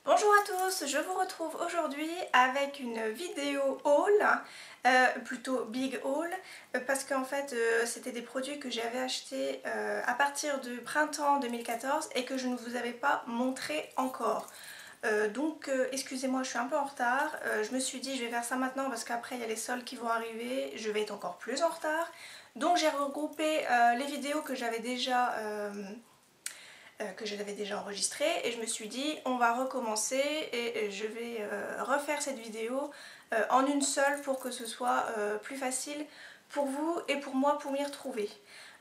Bonjour à tous, je vous retrouve aujourd'hui avec une vidéo haul, plutôt big haul, parce qu'en fait c'était des produits que j'avais achetés à partir du printemps 2014 et que je ne vous avais pas montré encore. Donc excusez-moi, je suis un peu en retard. Je me suis dit je vais faire ça maintenant parce qu'après il y a les soldes qui vont arriver, je vais être encore plus en retard. Donc j'ai regroupé les vidéos que j'avais déjà enregistrées et je me suis dit on va recommencer et je vais refaire cette vidéo en une seule pour que ce soit plus facile pour vous et pour moi pour m'y retrouver.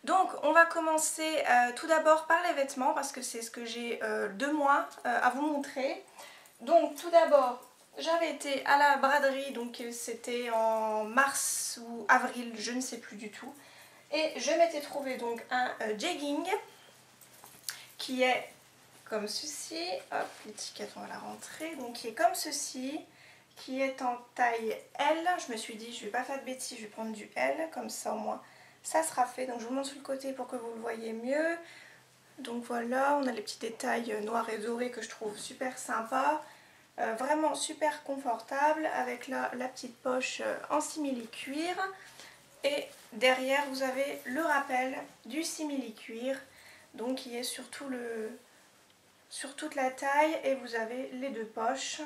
Donc on va commencer tout d'abord par les vêtements parce que c'est ce que j'ai de moins à vous montrer. Donc tout d'abord j'avais été à la braderie, donc c'était en mars ou avril, je ne sais plus du tout. Et je m'étais trouvé donc un jegging qui est comme ceci. Hop, l'étiquette on va la rentrer. Donc qui est comme ceci, qui est en taille L. Je me suis dit je vais pas faire de bêtises, je vais prendre du L, comme ça au moins ça sera fait. Donc je vous montre sur le côté pour que vous le voyez mieux. Donc voilà, on a les petits détails noirs et dorés que je trouve super sympa. Vraiment super confortable avec la petite poche en simili-cuir. Et derrière vous avez le rappel du simili-cuir, donc qui est sur toute la taille, et vous avez les deux poches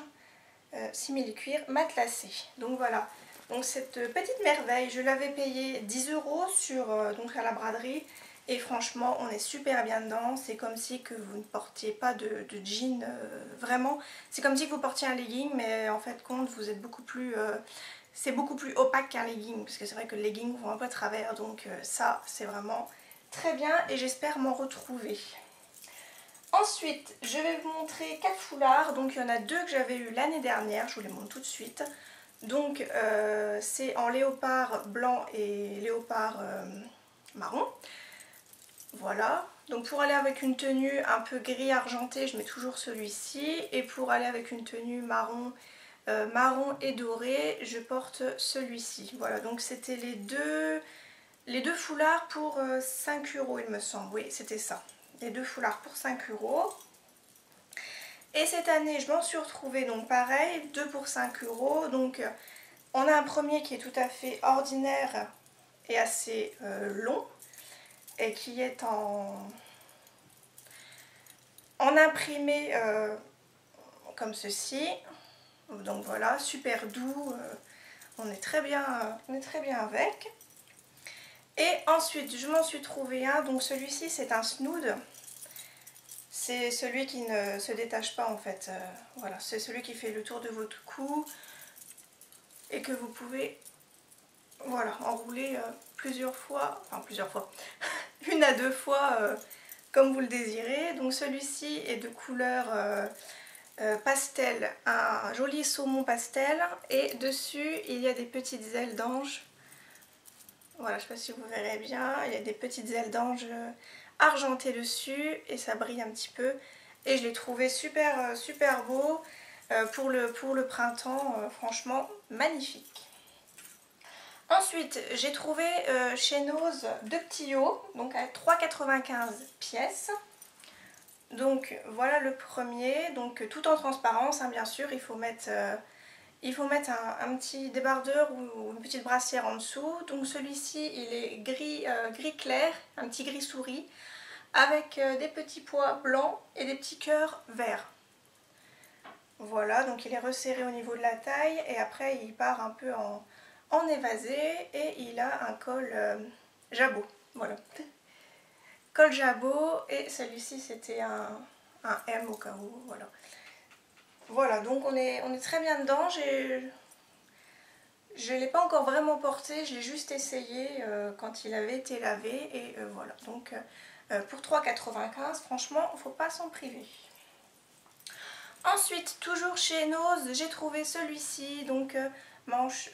simili-cuir matelassées. Donc voilà, donc cette petite merveille, je l'avais payé 10 € donc à la braderie. Et franchement, on est super bien dedans. C'est comme si que vous ne portiez pas de jean, vraiment. C'est comme si que vous portiez un legging, mais en fait, compte, vous êtes beaucoup plus... c'est beaucoup plus opaque qu'un legging, parce que c'est vrai que le legging vont un peu à travers. Donc ça, c'est vraiment très bien et j'espère m'en retrouver. Ensuite, je vais vous montrer 4 foulards. Donc il y en a 2 que j'avais eu l'année dernière, je vous les montre tout de suite. Donc c'est en léopard blanc et léopard marron. Voilà, donc pour aller avec une tenue un peu gris argenté, je mets toujours celui-ci. Et pour aller avec une tenue marron et doré, je porte celui-ci. Voilà, donc c'était les deux foulards pour 5 € il me semble. Oui, c'était ça. Les 2 foulards pour 5 €. Et cette année, je m'en suis retrouvée, donc pareil, 2 pour 5 €. Donc on a un premier qui est tout à fait ordinaire et assez long, et qui est en imprimé comme ceci. Donc voilà, super doux, on est très bien avec. Et ensuite je m'en suis trouvé un, donc celui-ci c'est un snood. C'est celui qui ne se détache pas en fait, voilà, c'est celui qui fait le tour de votre cou et que vous pouvez, voilà, enrouler plusieurs fois, une à 2 fois comme vous le désirez. Donc celui-ci est de couleur pastel, un joli saumon pastel, et dessus il y a des petites ailes d'ange. Voilà, je ne sais pas si vous verrez bien, il y a des petites ailes d'ange argentées dessus et ça brille un petit peu. Et je l'ai trouvé super super beau pour le printemps, franchement magnifique. Ensuite, j'ai trouvé chez Nose 2 petits hauts, donc à 3,95 pièces. Donc voilà le premier, donc tout en transparence, hein, bien sûr. Il faut mettre un petit débardeur ou une petite brassière en dessous. Donc celui-ci il est gris clair, un petit gris souris, avec des petits pois blancs et des petits cœurs verts. Voilà, donc il est resserré au niveau de la taille et après il part un peu en évasé, et il a un col jabot. Voilà, col jabot, et celui-ci c'était un M au cas où. Voilà. Voilà, donc on est très bien dedans. Je ne l'ai pas encore vraiment porté, je l'ai juste essayé quand il avait été lavé, et voilà. Donc pour 3,95 €, franchement, il ne faut pas s'en priver. Ensuite, toujours chez Nose, j'ai trouvé celui-ci, donc manche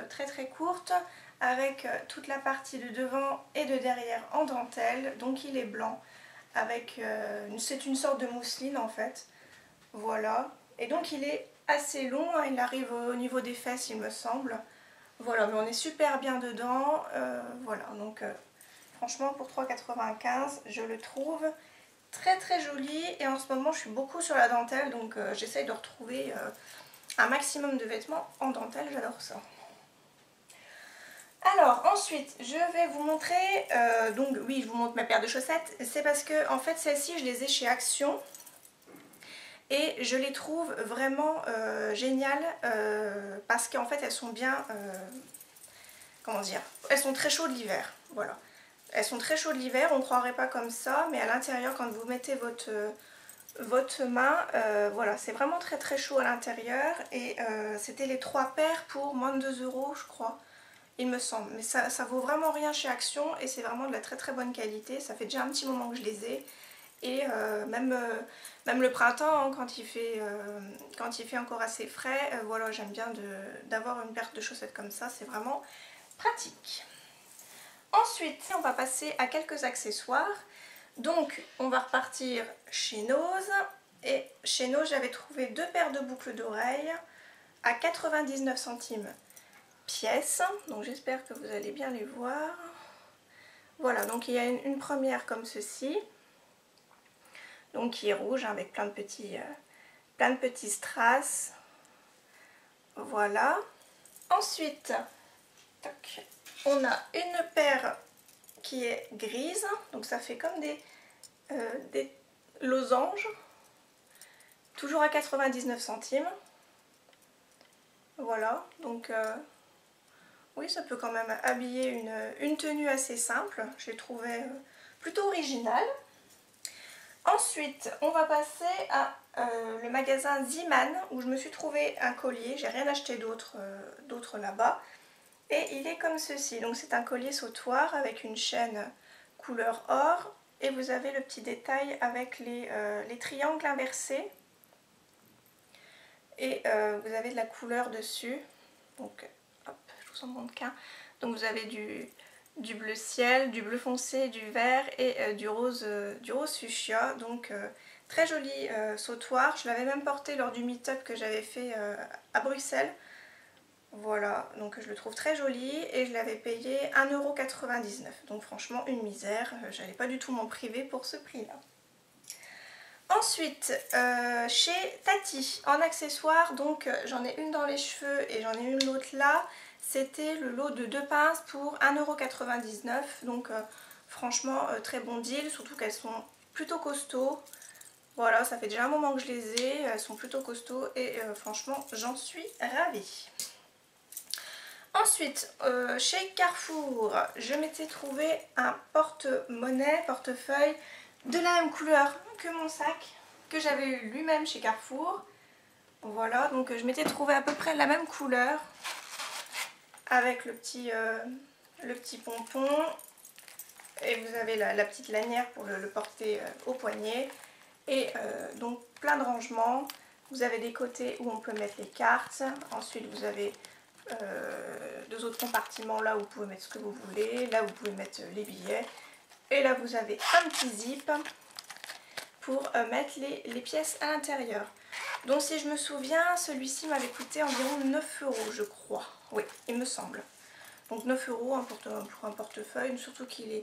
très très courte, avec toute la partie de devant et de derrière en dentelle. Donc il est blanc, avec c'est une sorte de mousseline en fait. Voilà, et donc il est assez long, hein, il arrive au niveau des fesses il me semble. Voilà, mais on est super bien dedans. Voilà, donc franchement pour 3,95 € je le trouve très très joli. Et en ce moment je suis beaucoup sur la dentelle, donc j'essaye de retrouver un maximum de vêtements en dentelle, j'adore ça. Alors ensuite je vais vous montrer, donc oui je vous montre ma paire de chaussettes, c'est parce que en fait celles-ci je les ai chez Action et je les trouve vraiment géniales parce qu'en fait elles sont bien, comment dire, elles sont très chaudes l'hiver, voilà. Elles sont très chaudes l'hiver, on ne croirait pas comme ça, mais à l'intérieur quand vous mettez votre main, voilà, c'est vraiment très très chaud à l'intérieur et c'était les 3 paires pour moins de 2 € je crois. Il me semble, mais ça vaut vraiment rien chez Action et c'est vraiment de la très très bonne qualité. Ça fait déjà un petit moment que je les ai et même le printemps, hein, quand il fait encore assez frais, voilà, j'aime bien d'avoir une paire de chaussettes comme ça, c'est vraiment pratique. Ensuite, on va passer à quelques accessoires. Donc, on va repartir chez Nose et chez Nose, j'avais trouvé 2 paires de boucles d'oreilles à 99 centimes pièces, donc j'espère que vous allez bien les voir. Voilà, donc il y a une première comme ceci, donc qui est rouge avec plein de petits strass. Voilà. Ensuite, tac, on a une paire qui est grise, donc ça fait comme des losanges, toujours à 99 centimes. Voilà, donc oui, ça peut quand même habiller une tenue assez simple. Je l'ai trouvé plutôt originale. Ensuite, on va passer à le magasin Zeeman où je me suis trouvé un collier. J'ai rien acheté d'autre là-bas. Et il est comme ceci. Donc c'est un collier sautoir avec une chaîne couleur or. Et vous avez le petit détail avec les triangles inversés. Et vous avez de la couleur dessus. Donc hop, je vous en montre qu'un. Donc vous avez du bleu ciel, du bleu foncé, du vert et du rose fuchsia. Donc très joli sautoir. Je l'avais même porté lors du meet-up que j'avais fait à Bruxelles. Voilà, donc je le trouve très joli et je l'avais payé 1,99 €. Donc franchement une misère, j'allais pas du tout m'en priver pour ce prix-là. Ensuite, chez Tati, en accessoires, donc j'en ai une dans les cheveux et j'en ai une l'autre là. C'était le lot de 2 pinces pour 1,99 €. Donc franchement très bon deal, surtout qu'elles sont plutôt costauds. Voilà, ça fait déjà un moment que je les ai, elles sont plutôt costauds et franchement j'en suis ravie. Ensuite, chez Carrefour, je m'étais trouvé un porte-monnaie, portefeuille de la même couleur que mon sac que j'avais eu lui-même chez Carrefour. Voilà, donc je m'étais trouvé à peu près la même couleur avec le petit pompon et vous avez la petite lanière pour le porter au poignet et donc plein de rangements. Vous avez des côtés où on peut mettre les cartes, ensuite vous avez 2 autres compartiments là où vous pouvez mettre ce que vous voulez, là vous pouvez mettre les billets et là vous avez un petit zip pour mettre les pièces à l'intérieur. Donc si je me souviens, celui-ci m'avait coûté environ 9 € je crois, oui il me semble. Donc 9 € pour un portefeuille, surtout qu'il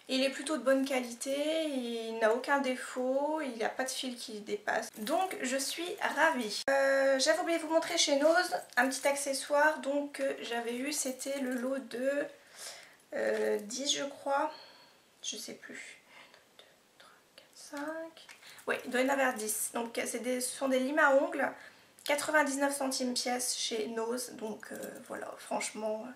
est plutôt de bonne qualité, il n'a aucun défaut, il n'y a pas de fil qui dépasse. Donc je suis ravie. J'avais oublié de vous montrer chez Nose un petit accessoire donc que j'avais eu, c'était le lot de 10 je crois, je sais plus. 1, 2, 3, 4, 5... Oui, il doit y en avoir 10. Donc ce sont des limes à ongles, 99 centimes pièce chez Nose, donc voilà, franchement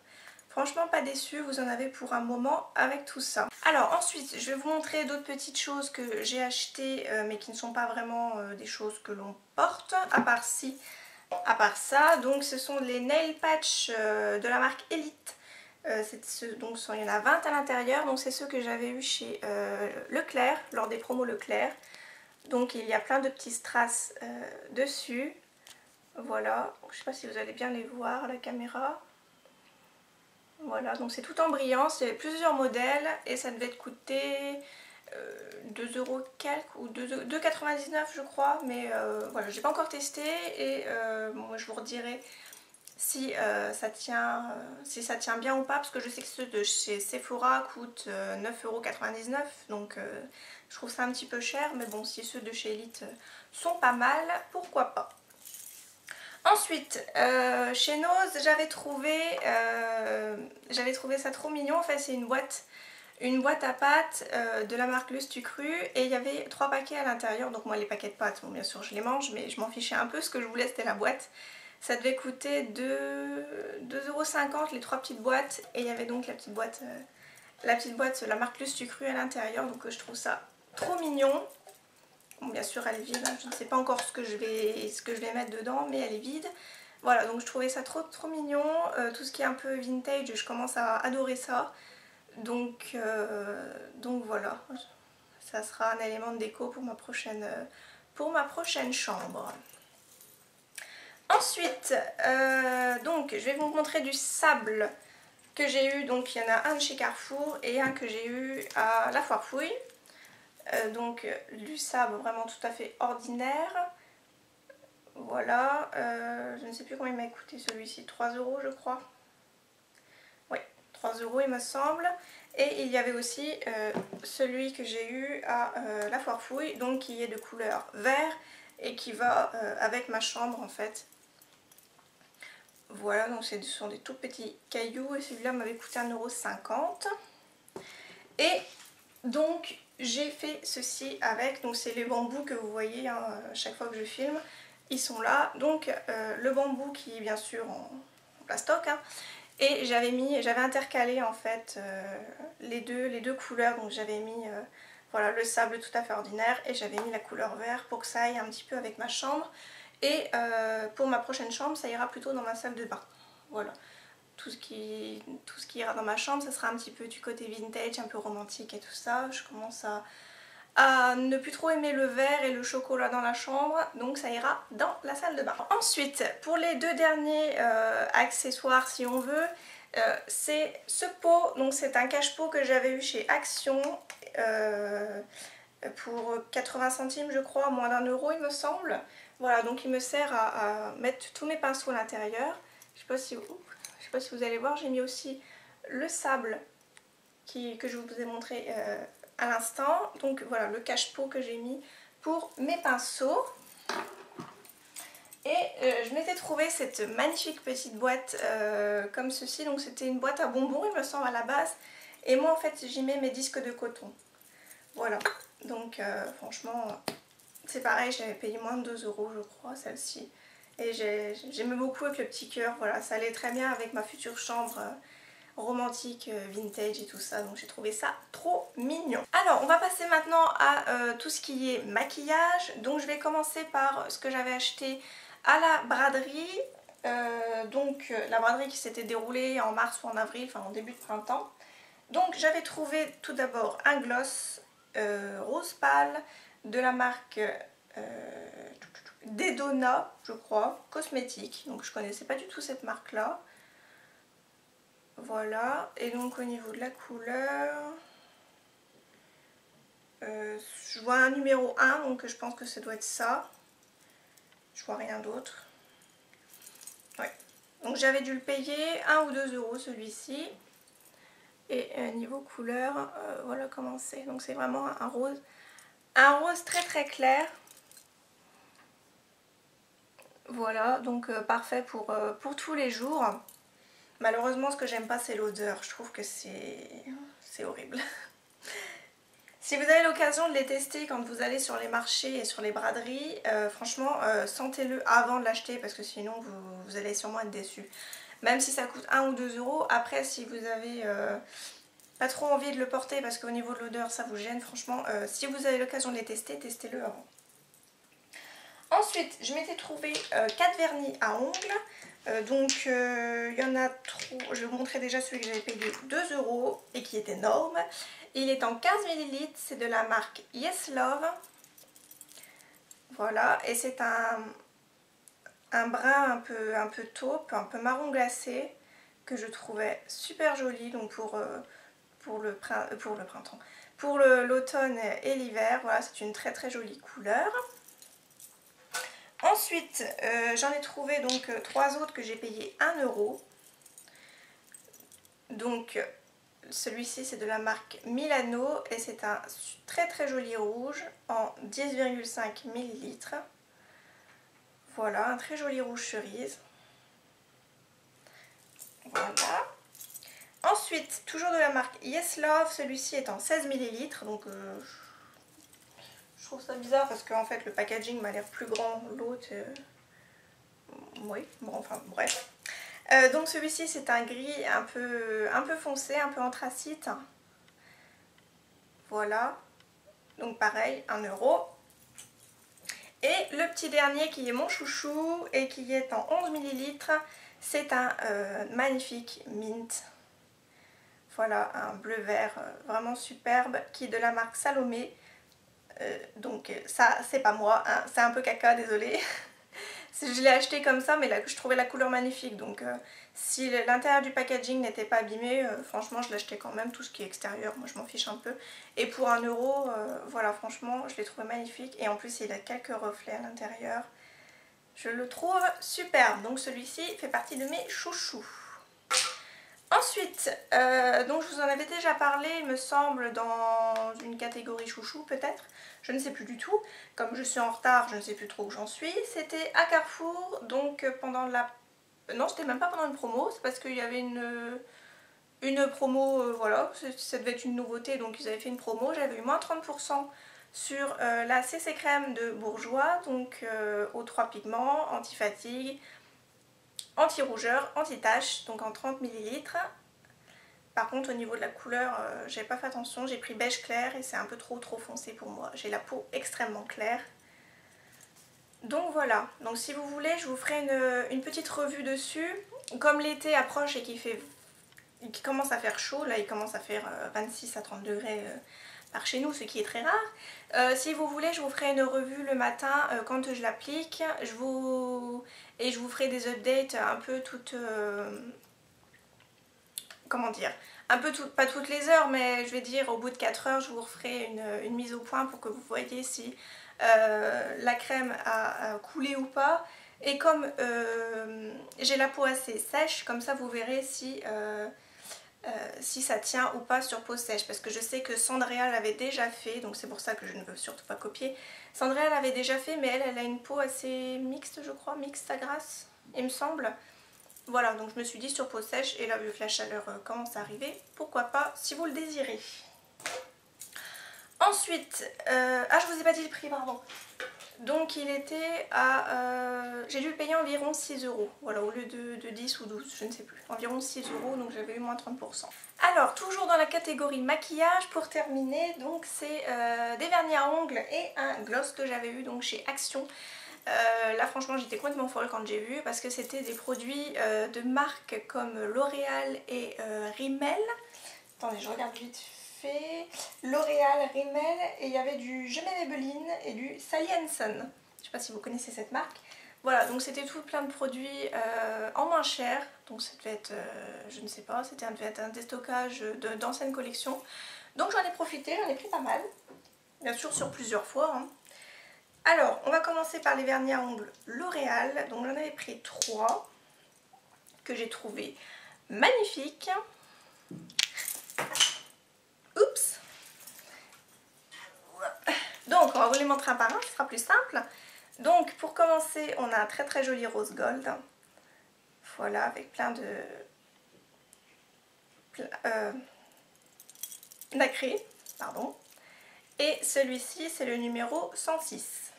pas déçue, vous en avez pour un moment avec tout ça. Alors ensuite, je vais vous montrer d'autres petites choses que j'ai achetées mais qui ne sont pas vraiment des choses que l'on porte, à part ça. Donc ce sont les nail patch de la marque Elite. Donc il y en a 20 à l'intérieur, donc c'est ceux que j'avais eu chez Leclerc, lors des promos Leclerc. Donc il y a plein de petits strass dessus. Voilà, je ne sais pas si vous allez bien les voir à la caméra. Voilà, donc c'est tout en brillant, c'est plusieurs modèles et ça devait coûter 2 € quelques ou 2,99 € je crois, mais voilà, j'ai pas encore testé et moi je vous redirai si ça tient bien ou pas, parce que je sais que ceux de chez Sephora coûtent 9,99 €, donc je trouve ça un petit peu cher, mais bon, si ceux de chez Elite sont pas mal, pourquoi pas. Ensuite, chez Nose, j'avais trouvé ça trop mignon. En fait, c'est une boîte à pâtes de la marque Lustucru, et il y avait 3 paquets à l'intérieur. Donc moi, les paquets de pâtes, bon, bien sûr je les mange, mais je m'en fichais un peu. Ce que je voulais, c'était la boîte. Ça devait coûter 2,50 € les 3 petites boîtes, et il y avait donc la petite boîte la marque Lustucru à l'intérieur. Donc je trouve ça trop mignon. Bon, bien sûr elle est vide, hein. Je ne sais pas encore ce que je vais mettre dedans, mais elle est vide. Voilà, donc je trouvais ça trop mignon. Tout ce qui est un peu vintage, je commence à adorer ça. Donc voilà, ça sera un élément de déco pour ma prochaine chambre. Ensuite, donc je vais vous montrer du sable que j'ai eu. Donc il y en a un de chez Carrefour et un que j'ai eu à la Foire Fouille. Donc du sable vraiment tout à fait ordinaire. Voilà, je ne sais plus combien il m'a coûté celui-ci, 3 € je crois. Oui, 3 € il me semble. Et il y avait aussi celui que j'ai eu à la Foire Fouille, donc qui est de couleur vert et qui va avec ma chambre en fait. Voilà, donc ce sont des tout petits cailloux, et celui-là m'avait coûté 1,50 €. Et donc j'ai fait ceci avec, donc c'est les bambous que vous voyez hein, chaque fois que je filme, ils sont là. Donc le bambou qui est bien sûr en plastoc, hein, et j'avais intercalé en fait les deux couleurs. Donc j'avais mis voilà, le sable tout à fait ordinaire, et j'avais mis la couleur vert pour que ça aille un petit peu avec ma chambre. Et pour ma prochaine chambre, ça ira plutôt dans ma salle de bain. Voilà. Tout ce qui ira dans ma chambre, ça sera un petit peu du côté vintage, un peu romantique et tout ça. Je commence à ne plus trop aimer le vert et le chocolat dans la chambre, donc ça ira dans la salle de bain. Ensuite, pour les deux derniers accessoires si on veut, c'est ce pot. Donc c'est un cache-pot que j'avais eu chez Action pour 80 centimes je crois, moins d'1 € il me semble. Voilà, donc il me sert à mettre tous mes pinceaux à l'intérieur. Je sais pas si vous allez voir, j'ai mis aussi le sable que je vous ai montré à l'instant. Donc voilà, le cache-pot que j'ai mis pour mes pinceaux. Et je m'étais trouvé cette magnifique petite boîte comme ceci. Donc c'était une boîte à bonbons il me semble à la base. Et moi en fait j'y mets mes disques de coton. Voilà, donc franchement c'est pareil, j'avais payé moins de 2 € je crois celle-ci. Et j'aimais beaucoup avec le petit cœur, voilà, ça allait très bien avec ma future chambre romantique, vintage et tout ça, donc j'ai trouvé ça trop mignon. Alors on va passer maintenant à tout ce qui est maquillage. Donc je vais commencer par ce que j'avais acheté à la braderie. Donc la braderie qui s'était déroulée en mars ou en avril, enfin en début de printemps. Donc j'avais trouvé tout d'abord un gloss rose pâle de la marque Dedona, je crois, cosmétique. Donc je connaissais pas du tout cette marque là. Voilà, et donc au niveau de la couleur, je vois un numéro 1, donc je pense que ça doit être ça. Je vois rien d'autre. Ouais. Donc j'avais dû le payer 1 ou 2 € celui-ci. Et niveau couleur, voilà comment c'est. Donc c'est vraiment un rose très clair. Voilà, donc parfait pour tous les jours. Malheureusement ce que j'aime pas c'est l'odeur, je trouve que c'est horrible. Si vous avez l'occasion de les tester quand vous allez sur les marchés et sur les braderies, franchement sentez-le avant de l'acheter, parce que sinon vous allez sûrement être déçus. Même si ça coûte 1 ou 2 €, après si vous avez pas trop envie de le porter parce qu'au niveau de l'odeur ça vous gêne, franchement si vous avez l'occasion de les tester, testez-le avant. Ensuite je m'étais trouvé 4 vernis à ongles. Donc il y en a trop, je vais vous montrer déjà celui que j'avais payé 2 € et qui est énorme. Il est en 15 ml, c'est de la marque Yes Love. Voilà, et c'est un brun un peu taupe, un peu marron glacé, que je trouvais super joli donc pour printemps. Pour l'automne et l'hiver, voilà, c'est une très jolie couleur. Ensuite, j'en ai trouvé donc 3 autres que j'ai payé 1 €. Donc celui-ci c'est de la marque Milano et c'est un très très joli rouge en 10,5 ml. Voilà, un très joli rouge cerise. Voilà. Ensuite, toujours de la marque Yes Love, celui-ci est en 16 ml. Donc je trouve ça bizarre parce qu'en fait le packaging m'a l'air plus grand. L'autre, oui, bon enfin bref. Donc celui-ci c'est un gris un peu foncé, un peu anthracite. Voilà, donc pareil, 1 €. Et le petit dernier qui est mon chouchou et qui est en 11 ml, c'est un magnifique mint. Voilà, un bleu vert vraiment superbe qui est de la marque Salomé. Donc ça c'est pas moi, hein, c'est un peu caca, désolée. Je l'ai acheté comme ça mais là, je trouvais la couleur magnifique, donc si l'intérieur du packaging n'était pas abîmé, franchement je l'achetais quand même. Tout ce qui est extérieur, moi je m'en fiche un peu. Et pour 1 €, voilà, franchement je l'ai trouvé magnifique. Et en plus il a quelques reflets à l'intérieur. Je le trouve superbe, donc celui-ci fait partie de mes chouchous. Ensuite, donc je vous en avais déjà parlé, il me semble, dans une catégorie chouchou peut-être, je ne sais plus du tout, comme je suis en retard, je ne sais plus trop où j'en suis. C'était à Carrefour, donc pendant la... Non, c'était même pas pendant une promo, c'est parce qu'il y avait une promo, voilà, ça devait être une nouveauté, donc ils avaient fait une promo, j'avais eu moins 30% sur la CC Crème de Bourjois, donc aux 3 pigments, anti-fatigue, anti-rougeur, anti-tache, donc en 30 ml. Par contre au niveau de la couleur, j'ai pas fait attention, j'ai pris beige clair et c'est un peu trop foncé pour moi. J'ai la peau extrêmement claire. Donc voilà, donc si vous voulez je vous ferai une petite revue dessus. Comme l'été approche et qu'il commence à faire chaud, là il commence à faire 26 à 30 degrés par chez nous, ce qui est très rare. Si vous voulez, je vous ferai une revue le matin quand je l'applique. Je vous ferai des updates un peu toutes... comment dire, un peu pas toutes les heures, mais je vais dire au bout de 4 heures, je vous referai une mise au point pour que vous voyez si la crème a coulé ou pas. Et comme j'ai la peau assez sèche, comme ça vous verrez si ça tient ou pas sur peau sèche, parce que je sais que Sandrea l'avait déjà fait, donc c'est pour ça que je ne veux surtout pas copier. Sandrea l'avait déjà fait, mais elle a une peau assez mixte, je crois, mixte à grasse, il me semble. Voilà, donc je me suis dit sur peau sèche, et là vu que la chaleur commence à arriver, pourquoi pas si vous le désirez. Ensuite, je vous ai pas dit le prix, pardon. Donc il était à... j'ai dû le payer environ 6 €, voilà, au lieu de 10 ou 12, je ne sais plus. Environ 6 €, donc j'avais eu moins 30%. Alors, toujours dans la catégorie maquillage, pour terminer, donc c'est des vernis à ongles et un gloss que j'avais eu donc chez Action. Là franchement j'étais complètement folle quand j'ai vu, parce que c'était des produits de marques comme L'Oréal et Rimmel. Attendez, je regarde vite fait. L'Oréal, Rimmel, et il y avait du Je m'aime Maybelline et du Sally Hansen. Je sais pas si vous connaissez cette marque. Voilà, donc c'était tout plein de produits en moins cher. Donc ça devait être, je ne sais pas, c'était devait être un déstockage d'anciennes collections. Donc j'en ai profité, j'en ai pris pas mal. Bien sûr sur plusieurs fois, hein. Alors, on va commencer par les vernis à ongles L'Oréal. Donc j'en avais pris 3 que j'ai trouvé magnifiques. Oups. Donc on va vous les montrer un par un, ce sera plus simple. Donc pour commencer, on a un très très joli rose gold. Voilà, avec plein de... nacré, pardon. Et celui-ci, c'est le numéro 106.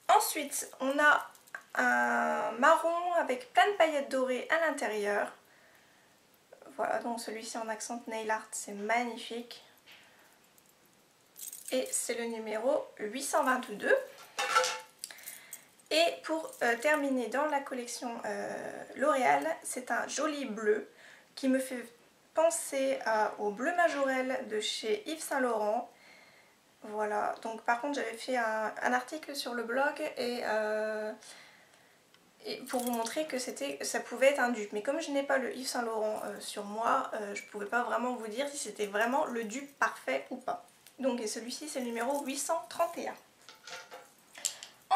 Ensuite, on a un marron avec plein de paillettes dorées à l'intérieur. Voilà, donc celui-ci en accent nail art, c'est magnifique. Et c'est le numéro 822. Et pour terminer dans la collection L'Oréal, c'est un joli bleu qui me fait penser au bleu Majorelle de chez Yves Saint Laurent. Voilà, donc par contre j'avais fait un article sur le blog et pour vous montrer que ça pouvait être un dupe. Mais comme je n'ai pas le Yves Saint Laurent sur moi, je ne pouvais pas vraiment vous dire si c'était vraiment le dupe parfait ou pas. Donc celui-ci c'est le numéro 831.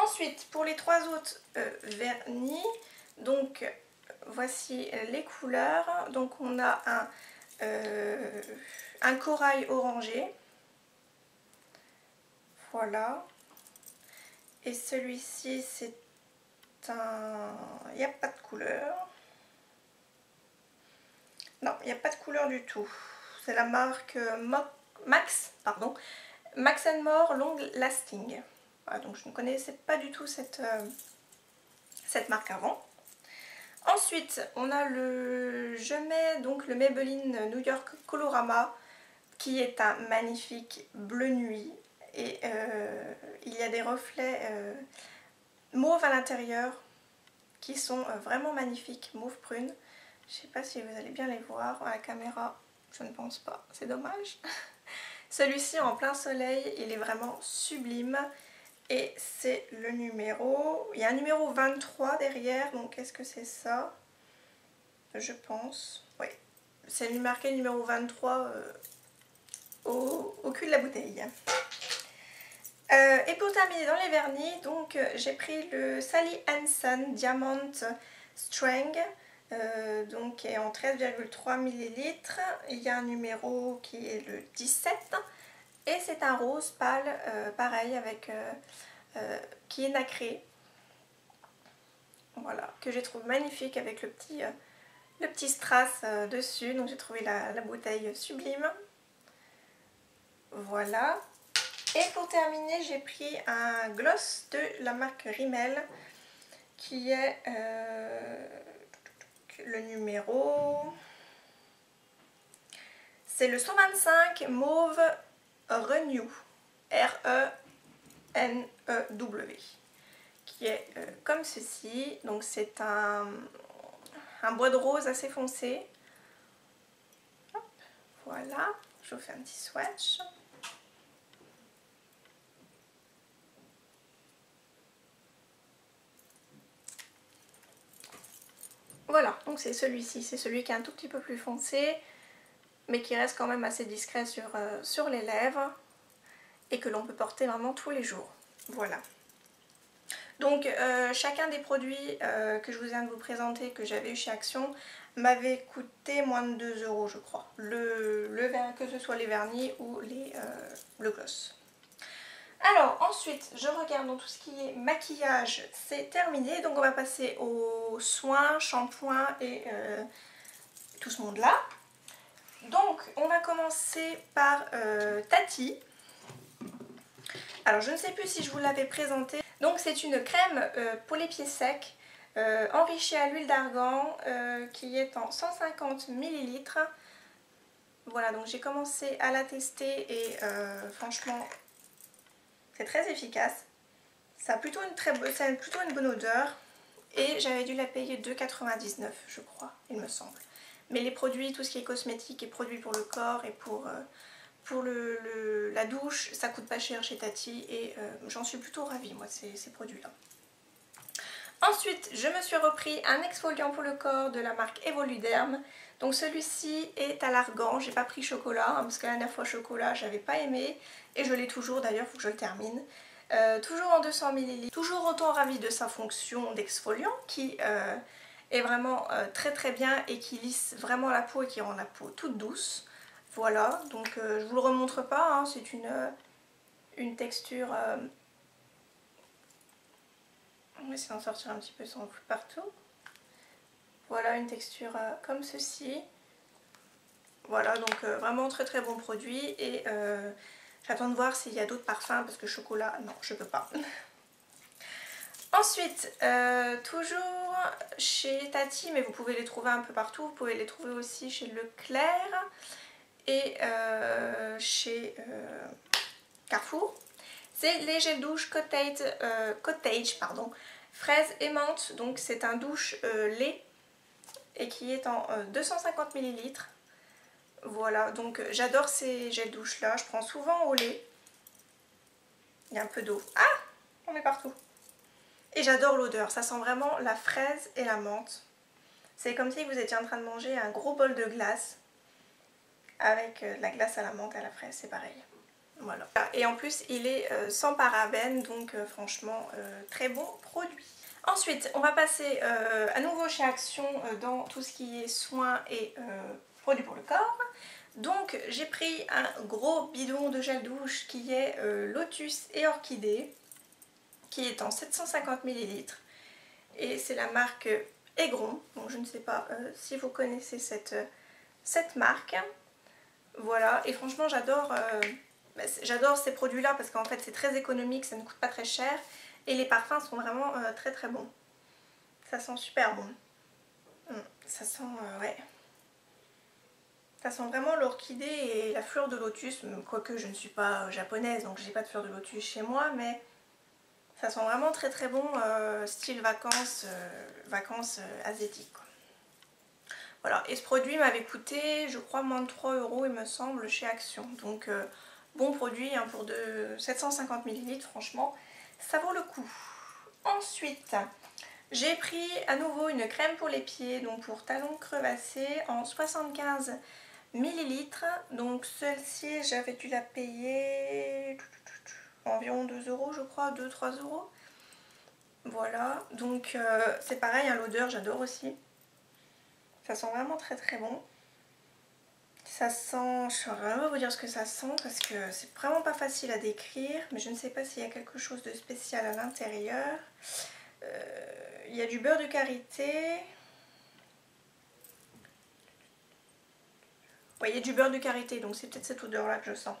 Ensuite, pour les 3 autres vernis, donc voici les couleurs. Donc on a un corail orangé. Voilà. Et celui-ci, c'est un... Il n'y a pas de couleur. Non, il n'y a pas de couleur du tout. C'est la marque Max & More Long Lasting. Voilà, donc je ne connaissais pas du tout cette marque avant. Ensuite, on a je mets donc le Maybelline New York Colorama, qui est un magnifique bleu nuit. Et il y a des reflets mauve à l'intérieur qui sont vraiment magnifiques, mauve prune. Je ne sais pas si vous allez bien les voir à la caméra, je ne pense pas, c'est dommage. Celui-ci en plein soleil, il est vraiment sublime. Et c'est le numéro... Il y a un numéro 23 derrière, donc est-ce que c'est ça? Je pense. Oui, c'est marqué numéro 23 au cul de la bouteille. Et pour terminer dans les vernis, donc j'ai pris le Sally Hansen Diamond Strength, donc qui est en 13,3 ml. Il y a un numéro qui est le 17 et c'est un rose pâle, pareil, avec qui est nacré. Voilà, que j'ai trouvé magnifique avec le petit strass dessus. Donc j'ai trouvé la bouteille sublime. Voilà. Et pour terminer, j'ai pris un gloss de la marque Rimmel qui est le numéro... C'est le 125 Mauve Renew, R-E-N-E-W, qui est comme ceci. Donc c'est un bois de rose assez foncé. Hop, voilà, je vous fais un petit swatch. Voilà, donc c'est celui-ci, c'est celui qui est un tout petit peu plus foncé, mais qui reste quand même assez discret sur les lèvres et que l'on peut porter vraiment tous les jours. Voilà. Donc chacun des produits que je vous viens de vous présenter, que j'avais eu chez Action, m'avait coûté moins de 2 € je crois. Que ce soit les vernis ou le gloss. Alors ensuite, je regarde dans tout ce qui est maquillage, c'est terminé. Donc on va passer aux soins, shampoing et tout ce monde là. Donc on va commencer par Tati. Alors je ne sais plus si je vous l'avais présenté. Donc c'est une crème pour les pieds secs enrichie à l'huile d'argan qui est en 150 ml. Voilà, donc j'ai commencé à la tester et franchement c'est très efficace. Ça a plutôt une bonne odeur et j'avais dû la payer 2,99 € je crois, il me semble. Mais les produits, tout ce qui est cosmétique et produits pour le corps et pour la douche, ça coûte pas cher chez Tati et j'en suis plutôt ravie moi de ces produits-là. Ensuite, je me suis repris un exfoliant pour le corps de la marque Evoluderm. Donc celui-ci est à l'argan, j'ai pas pris chocolat hein, parce que la dernière fois chocolat j'avais pas aimé et je l'ai toujours d'ailleurs, il faut que je le termine. Toujours en 200 ml, toujours autant ravie de sa fonction d'exfoliant qui est vraiment très très bien et qui lisse vraiment la peau et qui rend la peau toute douce. Voilà, donc je vous le remontre pas, hein, c'est une texture... on va essayer d'en sortir un petit peu sans foutre partout. Voilà, une texture comme ceci. Voilà, donc vraiment très très bon produit et j'attends de voir s'il y a d'autres parfums parce que chocolat, non, je peux pas. Ensuite, toujours chez Tati, mais vous pouvez les trouver un peu partout, vous pouvez les trouver aussi chez Leclerc et chez Carrefour. C'est les gels douche Cottage, fraise et menthe, donc c'est un douche lait et qui est en 250 ml. Voilà, donc j'adore ces gels douche là, je prends souvent au lait. Il y a un peu d'eau. Ah, on est partout. Et j'adore l'odeur, ça sent vraiment la fraise et la menthe. C'est comme si vous étiez en train de manger un gros bol de glace avec de la glace à la menthe et à la fraise, c'est pareil. Voilà. Et en plus il est sans parabènes, donc franchement très bon produit. Ensuite on va passer à nouveau chez Action dans tout ce qui est soins et produits pour le corps. Donc j'ai pris un gros bidon de gel douche qui est Lotus et Orchidée, qui est en 750 ml. Et c'est la marque Aigron. Donc je ne sais pas si vous connaissez cette marque. Voilà, et franchement j'adore ces produits là parce qu'en fait c'est très économique, ça ne coûte pas très cher. Et les parfums sont vraiment très très bons. Ça sent super bon. Ça sent, ouais. Ça sent vraiment l'orchidée et la fleur de lotus. Quoique je ne suis pas japonaise, donc j'ai pas de fleur de lotus chez moi, mais ça sent vraiment très très bon, style vacances, asiatiques, quoi. Voilà, et ce produit m'avait coûté, je crois, moins de 3 € il me semble, chez Action. Donc bon produit hein, pour 750 ml, franchement, ça vaut le coup. Ensuite, j'ai pris à nouveau une crème pour les pieds, donc pour talons crevassés, en 75 ml. Donc celle-ci, j'avais dû la payer environ 2 € je crois, 2-3 €. Voilà, donc c'est pareil, hein, l'odeur j'adore aussi. Ça sent vraiment très très bon. Ça sent, je ne saurais vraiment vous dire ce que ça sent parce que c'est vraiment pas facile à décrire, mais je ne sais pas s'il y a quelque chose de spécial à l'intérieur. Il y a du beurre de karité. Ouais, il y a du beurre de karité, donc c'est peut-être cette odeur là que je sens.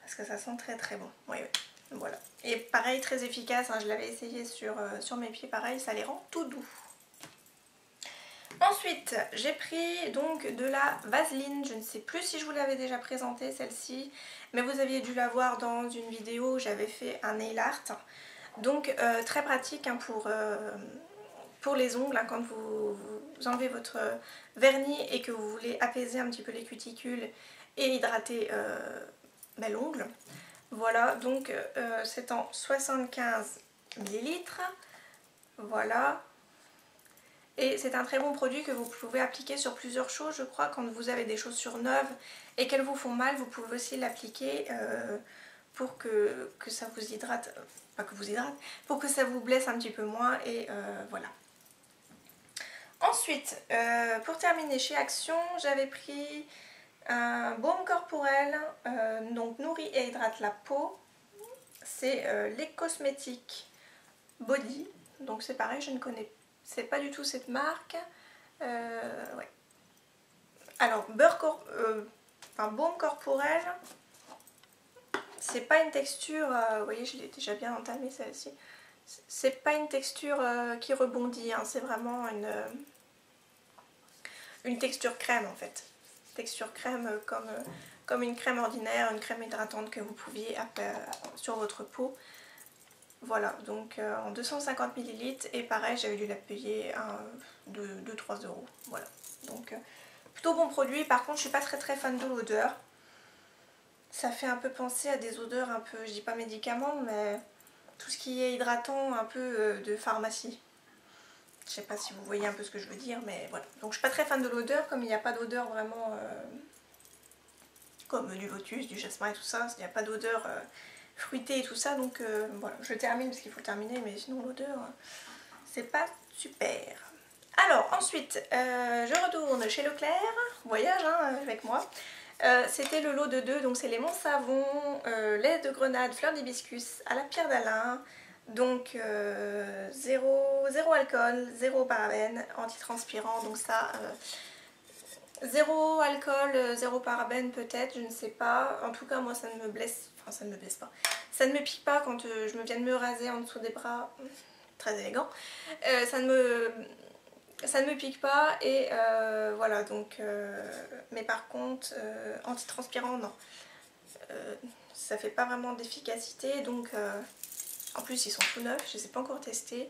Parce que ça sent très très bon. Oui, oui. Voilà. Et pareil, très efficace, hein, je l'avais essayé sur mes pieds, pareil, ça les rend tout doux. Ensuite, j'ai pris donc de la Vaseline, je ne sais plus si je vous l'avais déjà présentée celle-ci, mais vous aviez dû la voir dans une vidéo où j'avais fait un nail art. Donc très pratique hein, pour les ongles, hein, quand vous enlevez votre vernis et que vous voulez apaiser un petit peu les cuticules et hydrater l'ongle. Voilà, donc c'est en 75 ml. Voilà. Et c'est un très bon produit que vous pouvez appliquer sur plusieurs choses. Je crois quand vous avez des chaussures neuves et qu'elles vous font mal, vous pouvez aussi l'appliquer pour que ça vous hydrate. Pas que vous hydrate, pour que ça vous blesse un petit peu moins. Et voilà. Ensuite, pour terminer chez Action, j'avais pris un baume corporel. Donc nourrit et hydrate la peau. C'est les cosmétiques Body. Donc c'est pareil, je ne connais pas. C'est pas du tout cette marque. Ouais. Alors, baume corporel, c'est pas une texture, vous voyez, je l'ai déjà bien entamée celle-ci. C'est pas une texture qui rebondit, hein, c'est vraiment une texture crème en fait. Texture crème comme une crème ordinaire, une crème hydratante que vous pouviez sur votre peau. Voilà, donc en 250 ml et pareil j'avais dû la payer 2-3 €. Voilà, donc plutôt bon produit. Par contre je suis pas très fan de l'odeur. Ça fait un peu penser à des odeurs un peu, je dis pas médicaments, mais tout ce qui est hydratant un peu de pharmacie. Je sais pas si vous voyez un peu ce que je veux dire, mais voilà. Donc je suis pas très fan de l'odeur, comme il n'y a pas d'odeur vraiment comme du lotus, du jasmin et tout ça, il n'y a pas d'odeur fruité et tout ça, donc voilà, je termine parce qu'il faut le terminer, mais sinon l'odeur c'est pas super. Alors ensuite je retourne chez Leclerc, voyage hein, avec moi. C'était le lot de 2, donc c'est lemon savon, lait de grenade, fleur d'hibiscus à la pierre d'Alain, donc zéro alcool, 0 parabènes, antitranspirant, donc ça 0 alcool, 0 parabènes peut-être, je ne sais pas. En tout cas moi ça ne me blesse, enfin ça ne me blesse pas. Ça ne me pique pas quand je me viens de me raser en dessous des bras, très élégant. Ça ne me pique pas et voilà donc, mais par contre antitranspirant non. Ça fait pas vraiment d'efficacité donc en plus ils sont tout neufs, je ne les ai pas encore testés.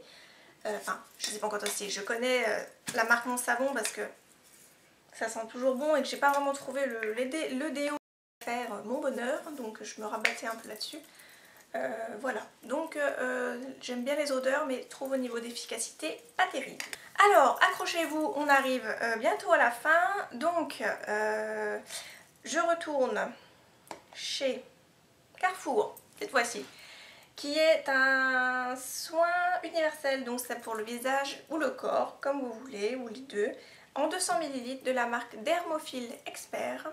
Enfin je ne les ai pas encore testés, je connais la marque Mon Savon parce que ça sent toujours bon et que j'ai pas vraiment trouvé le déo à faire mon bonheur, donc je me rabattais un peu là-dessus. Voilà, donc j'aime bien les odeurs mais trouve au niveau d'efficacité pas terrible. Alors accrochez-vous, on arrive bientôt à la fin, donc je retourne chez Carrefour, cette fois-ci, qui est un soin universel, donc c'est pour le visage ou le corps, comme vous voulez, ou les deux, en 200 ml de la marque Dermophile Expert.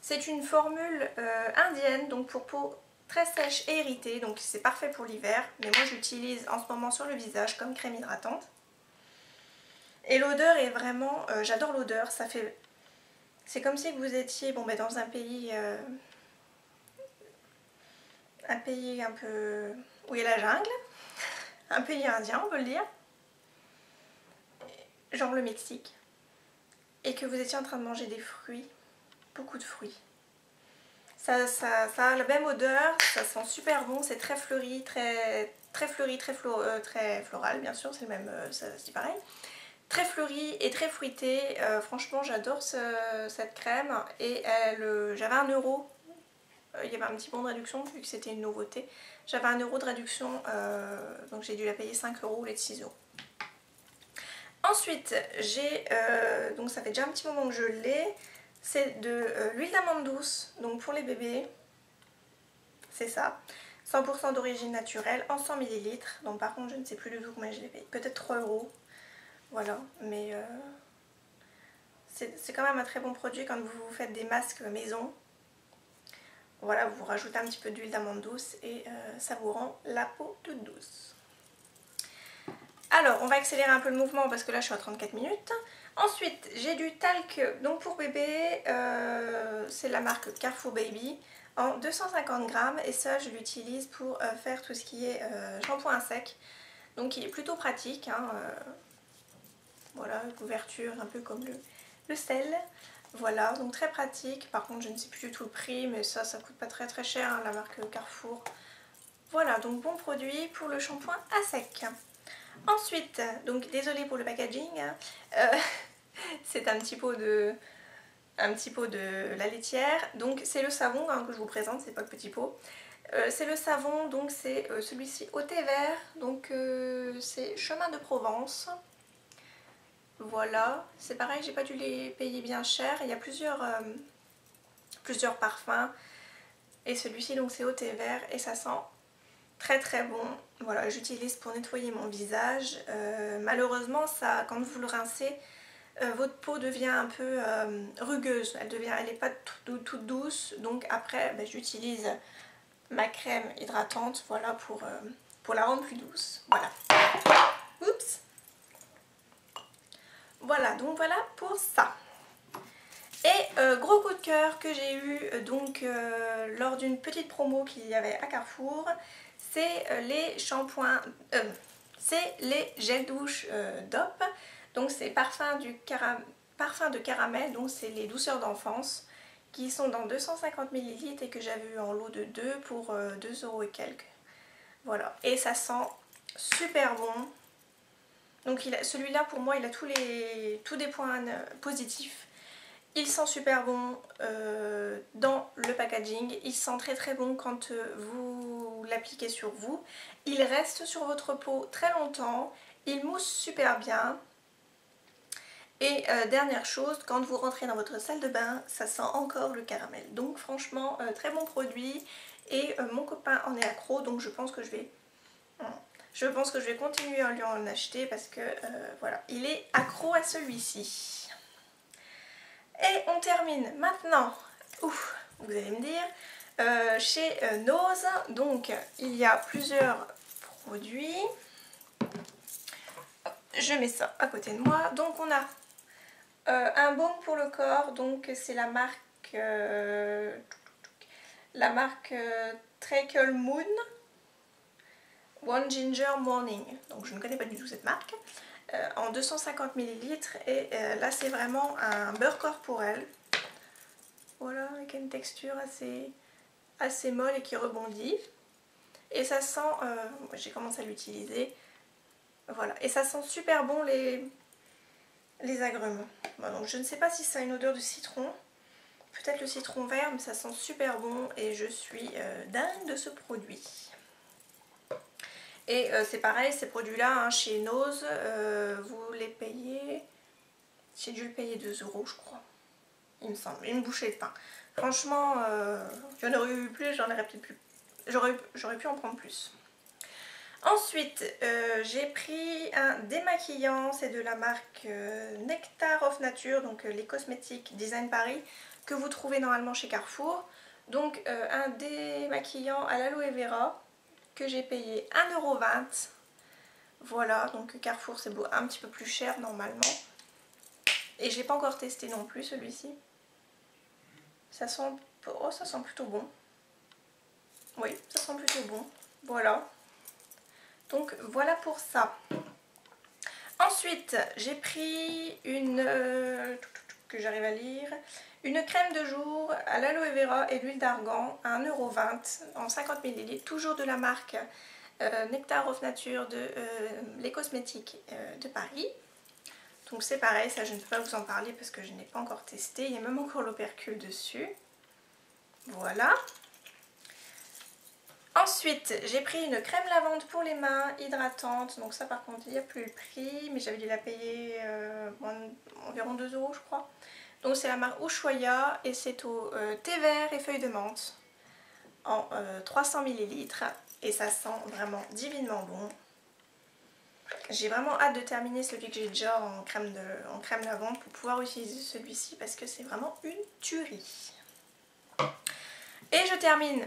C'est une formule indienne, donc pour peau très sèche et irritée, donc c'est parfait pour l'hiver, mais moi j'utilise en ce moment sur le visage comme crème hydratante. Et l'odeur est vraiment, j'adore l'odeur, ça fait, c'est comme si vous étiez dans un pays un peu où il y a la jungle, un pays indien on peut le dire, genre le Mexique, et que vous étiez en train de manger des fruits, beaucoup de fruits. Ça a la même odeur, ça sent super bon, c'est très fleuri, très floral bien sûr, c'est le même, ça se dit pareil. Très fleuri et très fruité, franchement j'adore cette crème et j'avais 1 euro, il y avait un petit bon de réduction vu que c'était une nouveauté. J'avais 1 euro de réduction, donc j'ai dû la payer 5 euros au lieu de 6 euros. Ensuite, donc ça fait déjà un petit moment que je l'ai, c'est de l'huile d'amande douce, donc pour les bébés, c'est ça, 100% d'origine naturelle en 100 ml, donc par contre je ne sais plus du tout combien je l'ai payé, peut-être 3 euros, voilà, mais c'est quand même un très bon produit quand vous faites des masques maison. Voilà, vous rajoutez un petit peu d'huile d'amande douce et ça vous rend la peau toute douce. Alors, on va accélérer un peu le mouvement parce que là je suis à 34 minutes. Ensuite, j'ai du talc donc pour bébé, c'est la marque Carrefour Baby en 250 grammes et ça je l'utilise pour faire tout ce qui est shampoing sec. Donc il est plutôt pratique, hein, voilà, couverture un peu comme le sel. Voilà, donc très pratique. Par contre je ne sais plus du tout le prix, mais ça coûte pas très cher, hein, la marque Carrefour. Voilà, donc bon produit pour le shampoing à sec. Ensuite, donc désolée pour le packaging, c'est un petit pot de la laitière. Donc c'est le savon hein, que je vous présente, c'est pas le petit pot. C'est le savon, donc c'est celui-ci au thé vert, donc c'est Chemin de Provence. Voilà, c'est pareil, j'ai pas dû les payer bien cher. Il y a plusieurs parfums et celui-ci donc c'est au thé vert et ça sent très bon. Voilà, j'utilise pour nettoyer mon visage. Malheureusement, ça, quand vous le rincez, votre peau devient un peu rugueuse. Elle n'est pas toute douce. Donc après, j'utilise ma crème hydratante, voilà, pour la rendre plus douce. Voilà. Oups. Voilà, donc voilà pour ça. Et gros coup de cœur que j'ai eu donc lors d'une petite promo qu'il y avait à Carrefour, c'est les shampoings, c'est les gels douche DOP. Donc c'est parfum de caramel, donc c'est les douceurs d'enfance qui sont dans 250 ml et que j'avais eu en lot de 2 pour 2 euros et quelques. Voilà, et ça sent super bon. Donc celui-là pour moi il a tous des points positifs. Il sent super bon dans le packaging, il sent très bon quand vous l'appliquez sur vous. Il reste sur votre peau très longtemps, il mousse super bien. Et dernière chose, quand vous rentrez dans votre salle de bain, ça sent encore le caramel. Donc franchement, très bon produit et mon copain en est accro, donc je pense que je vais continuer à lui en acheter parce que voilà, il est accro à celui-ci. Et on termine maintenant, ouf, vous allez me dire, chez Nose. Donc il y a plusieurs produits. Je mets ça à côté de moi. Donc on a un baume pour le corps, donc c'est la marque Treacle Moon One Ginger Morning. Donc je ne connais pas du tout cette marque. En 250 ml et là c'est vraiment un beurre corporel. Voilà, avec une texture assez molle et qui rebondit. Et ça sent, j'ai commencé à l'utiliser. Voilà, et ça sent super bon les agrumes. Bon, donc je ne sais pas si ça a une odeur de citron. Peut-être le citron vert, mais ça sent super bon et je suis dingue de ce produit. Et c'est pareil, ces produits-là, hein, chez Nose, vous les payez... J'ai dû le payer 2 euros, je crois. Il me semble, une bouchée de pain. Franchement, j'en aurais eu plus, j'en aurais peut-être plus. J'aurais pu en prendre plus. Ensuite, j'ai pris un démaquillant, c'est de la marque Nectar of Nature, donc les cosmétiques Design Paris, que vous trouvez normalement chez Carrefour. Donc un démaquillant à l'aloe vera que j'ai payé 1,20 €. Voilà, donc Carrefour c'est un petit peu plus cher normalement. Et je l'ai pas encore testé non plus celui-ci. Ça sent... Oh, ça sent plutôt bon. Oui, ça sent plutôt bon. Voilà. Donc voilà pour ça. Ensuite, j'ai pris une... que j'arrive à lire. Une crème de jour à l'aloe vera et l'huile d'argan à 1,20 € en 50 ml. Toujours de la marque Nectar of Nature de les cosmétiques de Paris. Donc c'est pareil, ça je ne peux pas vous en parler parce que je n'ai pas encore testé. Il y a même encore l'opercule dessus. Voilà. Ensuite, j'ai pris une crème lavande pour les mains, hydratante. Donc ça par contre, il n'y a plus le prix, mais j'avais dû la payer environ 2 € je crois. Donc c'est la marque Ushuaïa et c'est au thé vert et feuilles de menthe en 300 ml. Et ça sent vraiment divinement bon. J'ai vraiment hâte de terminer celui que j'ai déjà en crème lavande pour pouvoir utiliser celui-ci parce que c'est vraiment une tuerie. Et je termine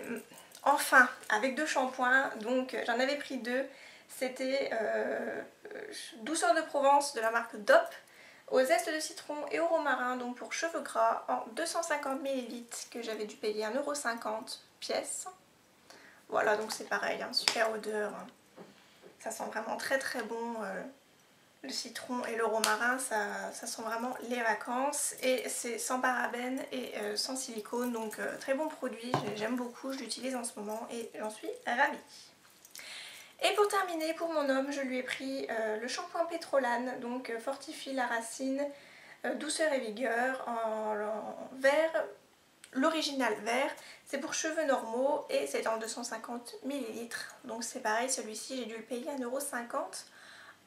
enfin avec 2 shampoings, donc j'en avais pris 2. C'était Douceur de Provence de la marque DOP au zeste de citron et au romarin, donc pour cheveux gras en 250 ml que j'avais dû payer 1,50 € pièce. Voilà, donc c'est pareil, hein, super odeur. Ça sent vraiment très très bon. Le citron et le romarin, ça sent vraiment les vacances. Et c'est sans parabènes et sans silicone. Donc très bon produit, j'aime beaucoup, je l'utilise en ce moment et j'en suis ravie. Et pour terminer, pour mon homme, je lui ai pris le shampoing Pétrolane. Donc fortifie la racine, douceur et vigueur en vert. L'original vert, c'est pour cheveux normaux et c'est en 250 ml. Donc c'est pareil, celui-ci j'ai dû le payer 1,50 €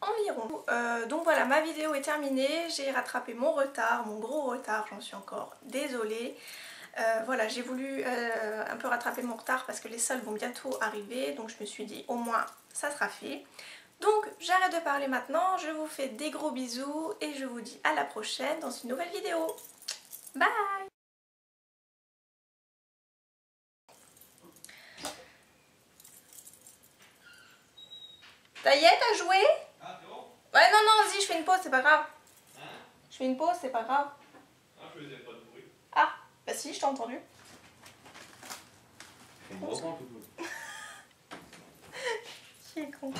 environ. Donc voilà, ma vidéo est terminée, j'ai rattrapé mon retard, mon gros retard, j'en suis encore désolée. Voilà, j'ai voulu un peu rattraper mon retard parce que les soldes vont bientôt arriver, donc je me suis dit au moins ça sera fait. Donc j'arrête de parler maintenant, je vous fais des gros bisous et je vous dis à la prochaine dans une nouvelle vidéo. Bye! Ça y est, t'as joué? Ah, c'est bon? Ouais, non, non, vas-y, je fais une pause, c'est pas grave. Hein? Je fais une pause, c'est pas grave. Ah, je faisais pas de bruit. Ah, bah si, je t'ai entendu. Je me reprends tout le monde. Qui est con.